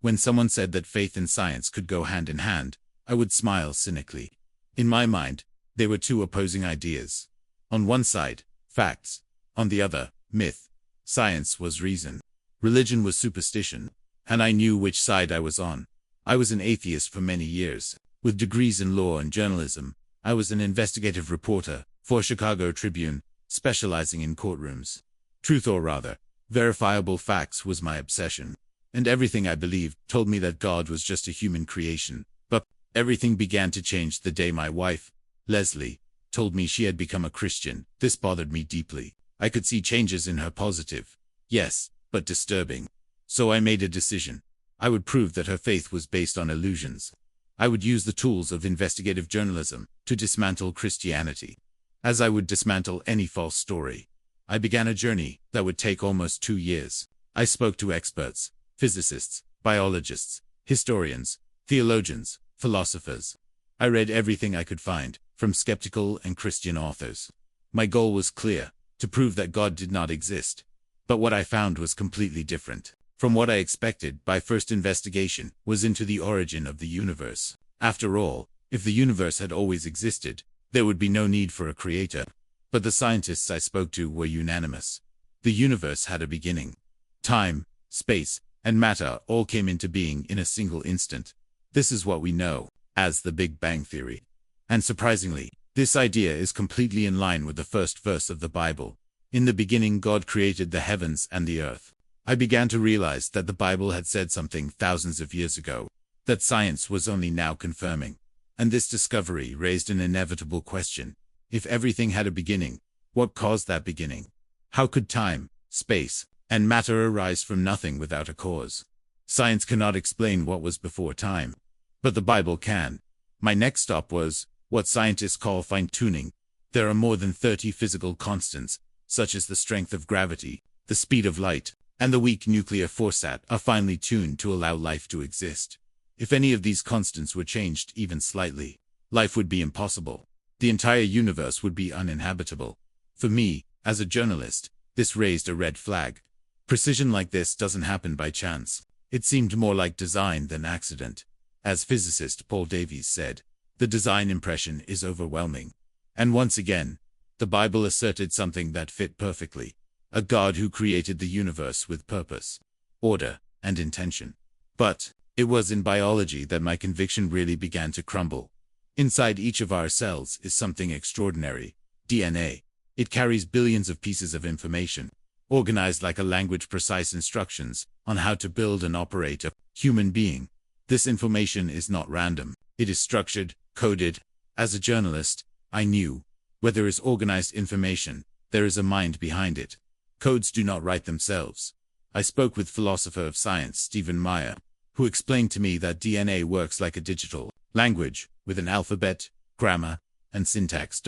When someone said that faith and science could go hand in hand, I would smile cynically. In my mind, they were two opposing ideas. On one side, facts. On the other, myth. Science was reason. Religion was superstition. And I knew which side I was on. I was an atheist for many years. With degrees in law and journalism, I was an investigative reporter for Chicago Tribune, specializing in courtrooms. Truth, or rather, verifiable facts, was my obsession. And everything I believed told me that God was just a human creation. But everything began to change the day my wife, Leslie, told me she had become a Christian. This bothered me deeply. I could see changes in her, positive, yes, but disturbing. So I made a decision. I would prove that her faith was based on illusions. I would use the tools of investigative journalism to dismantle Christianity. As I would dismantle any false story, I began a journey that would take almost 2 years. I spoke to experts, physicists, biologists, historians, theologians, philosophers. I read everything I could find, from skeptical and Christian authors. My goal was clear: to prove that God did not exist. But what I found was completely different from what I expected. My first investigation was into the origin of the universe. After all, if the universe had always existed, there would be no need for a creator. But the scientists I spoke to were unanimous. The universe had a beginning. Time, space, and matter all came into being in a single instant. This is what we know as the Big Bang Theory. And surprisingly, this idea is completely in line with the first verse of the Bible. In the beginning, God created the heavens and the earth. I began to realize that the Bible had said something thousands of years ago, that science was only now confirming. And this discovery raised an inevitable question. If everything had a beginning, what caused that beginning? How could time, space, and matter arise from nothing without a cause? Science cannot explain what was before time, but the Bible can. My next stop was what scientists call fine-tuning. There are more than 30 physical constants, such as the strength of gravity, the speed of light, and the weak nuclear force that are finely tuned to allow life to exist. If any of these constants were changed even slightly, life would be impossible. The entire universe would be uninhabitable. For me, as a journalist, this raised a red flag. Precision like this doesn't happen by chance. It seemed more like design than accident. As physicist Paul Davies said, the design impression is overwhelming. And once again, the Bible asserted something that fit perfectly: a God who created the universe with purpose, order, and intention. But it was in biology that my conviction really began to crumble. Inside each of our cells is something extraordinary: DNA. It carries billions of pieces of information, organized like a language, precise instructions on how to build and operate a human being. This information is not random. It is structured, coded. As a journalist, I knew, where there is organized information, there is a mind behind it. Codes do not write themselves. I spoke with philosopher of science Stephen Meyer, who explained to me that DNA works like a digital language, with an alphabet, grammar, and syntax.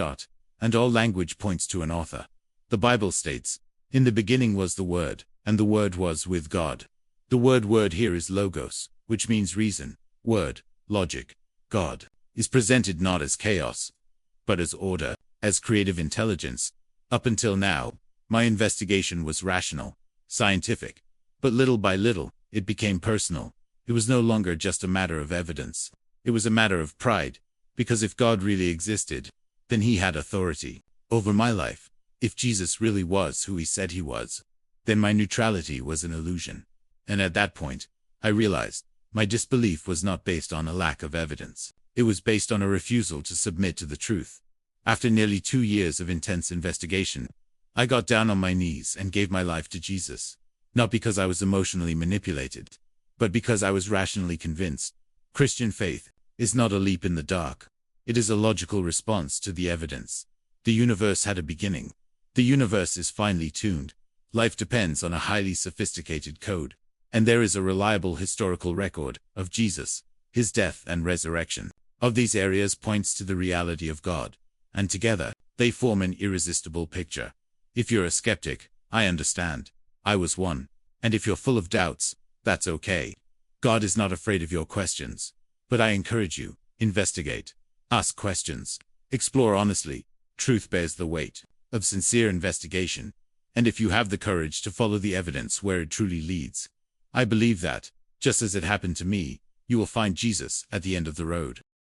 And all language points to an author. The Bible states, "In the beginning was the Word, and the Word was with God." The word here is logos, which means reason, word, logic. God is presented not as chaos, but as order, as creative intelligence. Up until now, my investigation was rational, scientific. But little by little, it became personal. It was no longer just a matter of evidence. It was a matter of pride, because if God really existed, then he had authority over my life. If Jesus really was who he said he was, then my neutrality was an illusion. And at that point, I realized my disbelief was not based on a lack of evidence. It was based on a refusal to submit to the truth. After nearly 2 years of intense investigation, I got down on my knees and gave my life to Jesus. Not because I was emotionally manipulated, but because I was rationally convinced. Christian faith is not a leap in the dark. It is a logical response to the evidence. The universe had a beginning. The universe is finely tuned. Life depends on a highly sophisticated code. And there is a reliable historical record of Jesus, his death and resurrection. Of these areas points to the reality of God. And together, they form an irresistible picture. If you're a skeptic, I understand. I was one. And if you're full of doubts, that's okay. God is not afraid of your questions. But I encourage you, investigate. Ask questions. Explore honestly. Truth bears the weight of sincere investigation. And if you have the courage to follow the evidence where it truly leads, I believe that Just as it happened to me, you will find Jesus at the end of the road.